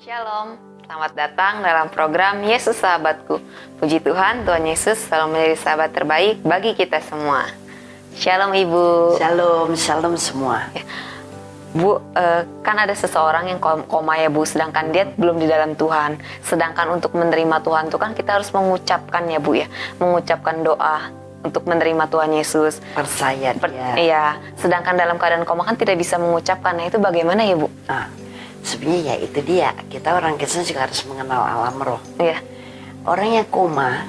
Shalom, selamat datang dalam program Yesus Sahabatku. Puji Tuhan, Tuhan Yesus selalu menjadi sahabat terbaik bagi kita semua. Shalom Ibu. Shalom, shalom semua. Bu, kan ada seseorang yang koma ya Bu, sedangkan dia belum di dalam Tuhan. Sedangkan untuk menerima Tuhan itu kan kita harus mengucapkan ya Bu ya, mengucapkan doa untuk menerima Tuhan Yesus. Percaya dia. Iya, sedangkan dalam keadaan koma kan tidak bisa mengucapkan. Nah itu bagaimana ya Bu? Sebenarnya ya itu dia. Kita orang Kristen juga harus mengenal alam roh. Iya. Orang yang koma,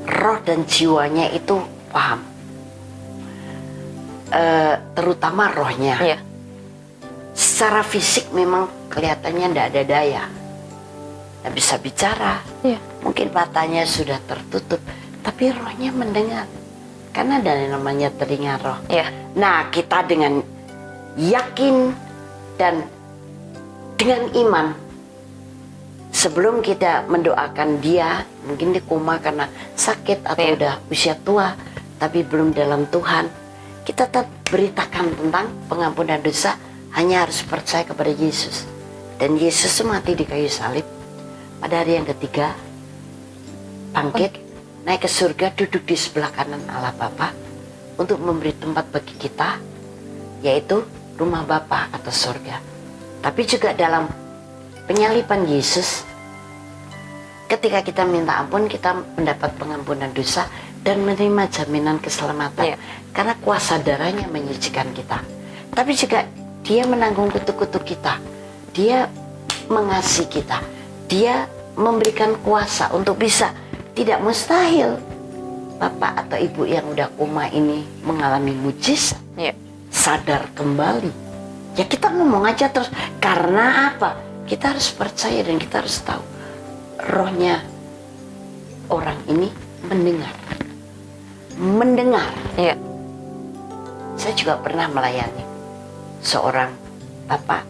roh dan jiwanya itu paham. Terutama rohnya. Iya. Secara fisik memang kelihatannya tidak ada daya. Tidak bisa bicara. Iya. Mungkin matanya sudah tertutup. Tapi rohnya mendengar. Karena ada yang namanya telinga roh. Iya. Nah, kita dengan yakin dan dengan iman, sebelum kita mendoakan dia, mungkin dia koma karena sakit atau udah usia tua, tapi belum dalam Tuhan, kita tetap beritakan tentang pengampunan dosa, hanya harus percaya kepada Yesus. Dan Yesus mati di kayu salib, pada hari yang ketiga, bangkit, naik ke surga, duduk di sebelah kanan Allah Bapa, untuk memberi tempat bagi kita, yaitu rumah Bapa atau surga. Tapi juga dalam penyaliban Yesus, ketika kita minta ampun, kita mendapat pengampunan dosa dan menerima jaminan keselamatan. Karena kuasa darahnya menyucikan kita. Tapi juga dia menanggung kutuk-kutuk kita. Dia mengasihi kita. Dia memberikan kuasa untuk bisa, tidak mustahil Bapak atau Ibu yang udah koma ini mengalami mujizat, sadar kembali. Ya kita ngomong aja terus. Karena apa? Kita harus percaya dan kita harus tahu rohnya orang ini mendengar. Mendengar. Iya. Saya juga pernah melayani seorang bapak.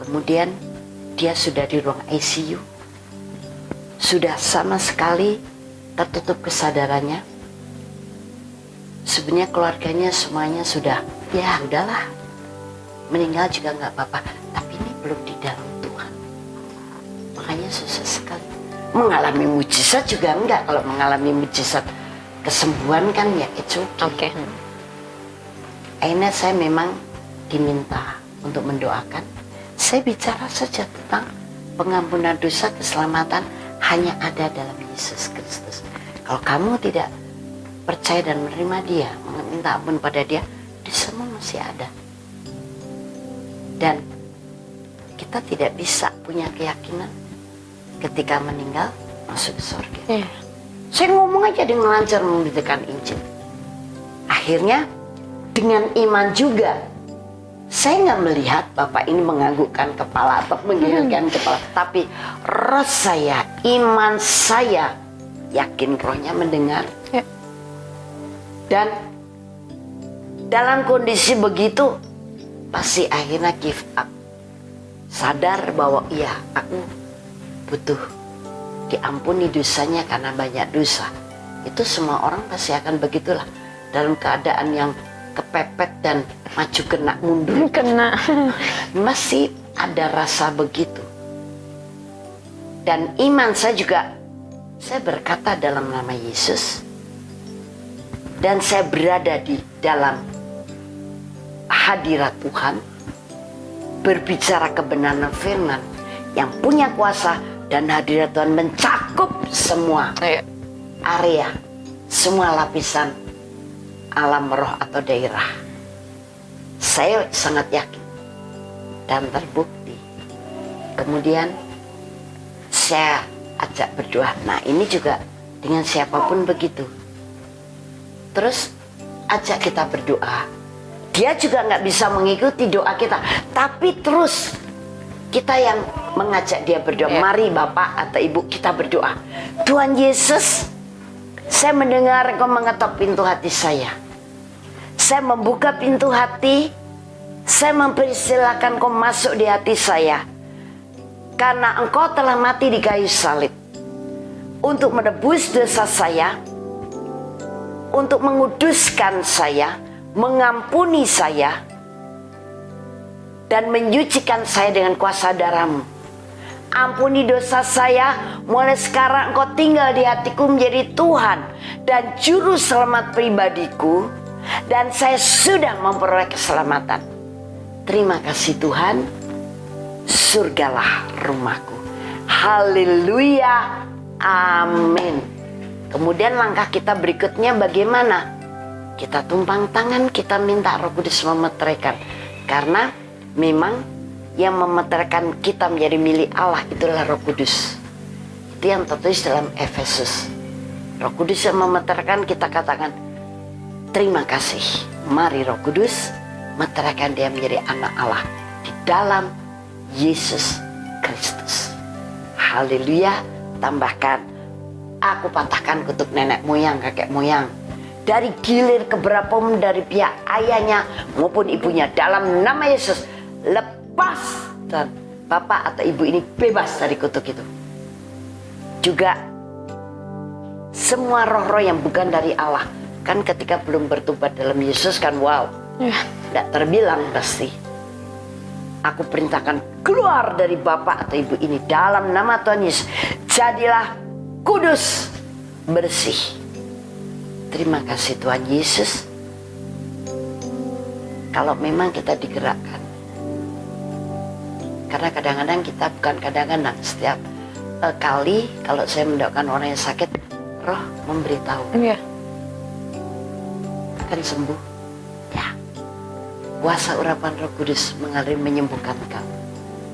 Kemudian dia sudah di ruang ICU. Sudah sama sekali tertutup kesadarannya. Sebenarnya keluarganya semuanya sudah, ya udahlah, meninggal juga nggak apa-apa, tapi ini belum di dalam Tuhan. Makanya susah sekali. Mengalami mujizat juga enggak. Kalau mengalami mujizat kesembuhan kan ya it's okay. Akhirnya saya memang diminta untuk mendoakan. Saya bicara saja tentang pengampunan dosa, keselamatan hanya ada dalam Yesus Kristus. Kalau kamu tidak percaya dan menerima dia, meminta ampun pada dia, di semua masih ada. Dan kita tidak bisa punya keyakinan ketika meninggal masuk ke surga. Saya ngomong aja dengan lancar memberitakan Injil. Akhirnya dengan iman juga, saya nggak melihat Bapak ini menganggukkan kepala atau menggilirkan kepala, tapi roh saya, iman saya yakin rohnya mendengar. Dan dalam kondisi begitu, pasti akhirnya give up. Sadar bahwa iya, aku butuh diampuni dosanya karena banyak dosa. Itu semua orang pasti akan begitulah. Dalam keadaan yang kepepet dan maju kena mundur. Masih ada rasa begitu. Dan iman saya juga, saya berkata dalam nama Yesus. Dan saya berada di dalam hadirat Tuhan, berbicara kebenaran firman yang punya kuasa, dan hadirat Tuhan mencakup semua area, semua lapisan alam roh atau daerah. Saya sangat yakin dan terbukti. Kemudian saya ajak berdoa. Nah ini juga dengan siapapun begitu. Terus ajak kita berdoa. Dia juga nggak bisa mengikuti doa kita, tapi terus kita yang mengajak dia berdoa. Mari Bapak atau Ibu kita berdoa. Tuhan Yesus, saya mendengar Engkau mengetok pintu hati saya. Saya membuka pintu hati. Saya mempersilahkan Engkau masuk di hati saya. Karena Engkau telah mati di kayu salib untuk menebus dosa saya, untuk menguduskan saya, mengampuni saya, dan menyucikan saya dengan kuasa darah-Mu. Ampuni dosa saya, mulai sekarang Engkau tinggal di hatiku menjadi Tuhan dan juru selamat pribadiku, dan saya sudah memperoleh keselamatan. Terima kasih Tuhan, surgalah rumahku. Haleluya, amin. Kemudian langkah kita berikutnya bagaimana? Kita tumpang tangan, kita minta Roh Kudus memeteraikan. Karena memang yang memeteraikan kita menjadi milik Allah itulah Roh Kudus. Itu yang tertulis dalam Efesus. Roh Kudus yang memeteraikan, kita katakan terima kasih. Mari Roh Kudus meteraikan dia menjadi anak Allah di dalam Yesus Kristus. Haleluya. Tambahkan, aku patahkan kutuk nenek moyang, kakek moyang, dari gilir keberapapun dari pihak ayahnya maupun ibunya, dalam nama Yesus. Lepas, dan bapak atau ibu ini bebas dari kutuk itu. Juga semua roh-roh yang bukan dari Allah, kan ketika belum bertobat dalam Yesus kan wow, tidak terbilang pasti. Aku perintahkan keluar dari bapak atau ibu ini dalam nama Tuhan Yesus. Jadilah kudus, bersih. Terima kasih Tuhan Yesus. Kalau memang kita digerakkan, karena kadang-kadang kita bukan kadang-kadang, setiap kali kalau saya mendoakan orang yang sakit, Roh memberitahu akan sembuh. Ya, kuasa urapan Roh Kudus mengalir menyembuhkan kamu.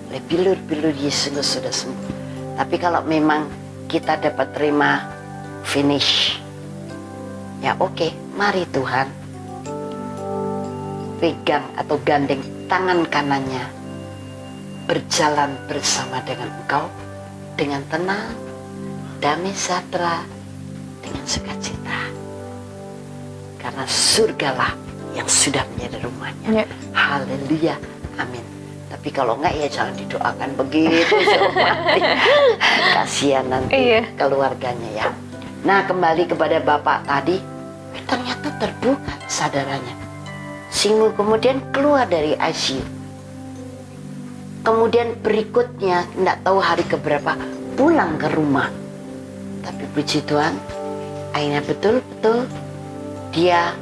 Oleh bilur-bilur Yesus sudah sembuh. Tapi kalau memang kita dapat terima finish, ya oke, mari Tuhan pegang atau gandeng tangan kanannya, berjalan bersama dengan Engkau dengan tenang, damai sejahtera, dengan sukacita. Karena surgalah yang sudah menjadi rumahnya. Haleluya, amin. Tapi kalau enggak ya jangan didoakan begitu mati. Kasihan nanti keluarganya ya. Nah, kembali kepada Bapak tadi, ternyata terbuka sadarannya. Singgul kemudian keluar dari ICU. Kemudian berikutnya, tidak tahu hari keberapa, pulang ke rumah. Tapi puji Tuhan, akhirnya betul-betul dia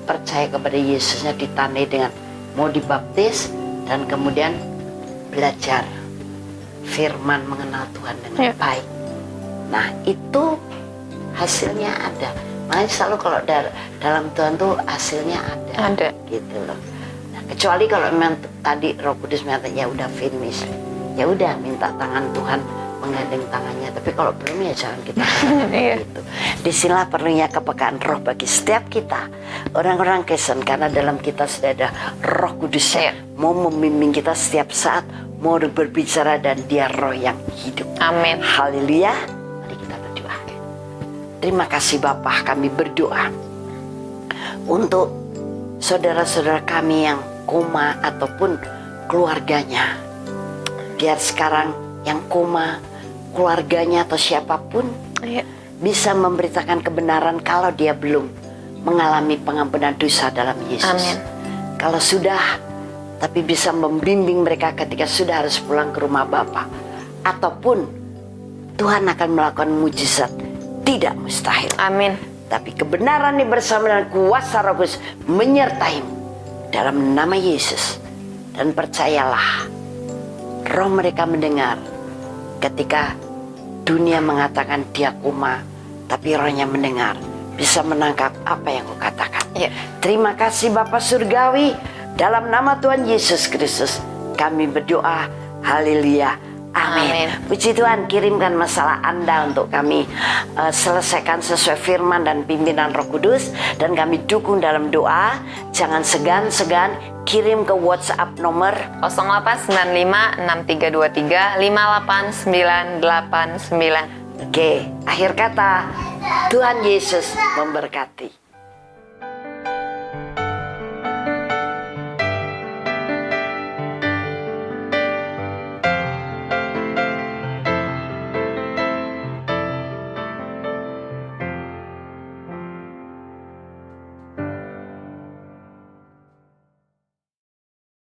percaya kepada Yesusnya, ditandai dengan mau dibaptis dan kemudian belajar firman, mengenal Tuhan dengan baik. Nah, itu hasilnya ada. Makanya selalu kalau dalam Tuhan tuh hasilnya ada. Gitu loh. Nah, kecuali kalau memang tadi Roh Kudus mengatakan ya udah finish, ya udah minta tangan Tuhan menggandeng tangannya. Tapi kalau belum ya jangan kita gitu. Disinilah perlunya kepekaan Roh bagi setiap kita, orang-orang Kristen, karena dalam kita sudah ada Roh Kudus yang mau membimbing kita setiap saat, mau berbicara, dan Dia Roh yang hidup. Amin. Haleluya. Mari kita berdoa. Terima kasih Bapa, kami berdoa untuk saudara-saudara kami yang koma ataupun keluarganya. Biar sekarang yang koma, keluarganya atau siapapun bisa memberitakan kebenaran kalau dia belum mengalami pengampunan dosa dalam Yesus. Amin. Kalau sudah, tapi bisa membimbing mereka ketika sudah harus pulang ke rumah Bapa. Ataupun Tuhan akan melakukan mujizat, tidak mustahil. Amin. Tapi kebenaran ini bersama dengan kuasa Roh Kudus menyertaimu dalam nama Yesus. Dan percayalah, roh mereka mendengar ketika dunia mengatakan dia koma, tapi rohnya mendengar, bisa menangkap apa yang kau katakan. Terima kasih Bapa Surgawi, dalam nama Tuhan Yesus Kristus kami berdoa. Haleluya, amin. Puji Tuhan, kirimkan masalah Anda untuk kami selesaikan sesuai firman dan pimpinan Roh Kudus, dan kami dukung dalam doa. Jangan segan-segan kirim ke WhatsApp nomor 089563235899. Oke, akhir kata, Tuhan Yesus memberkati.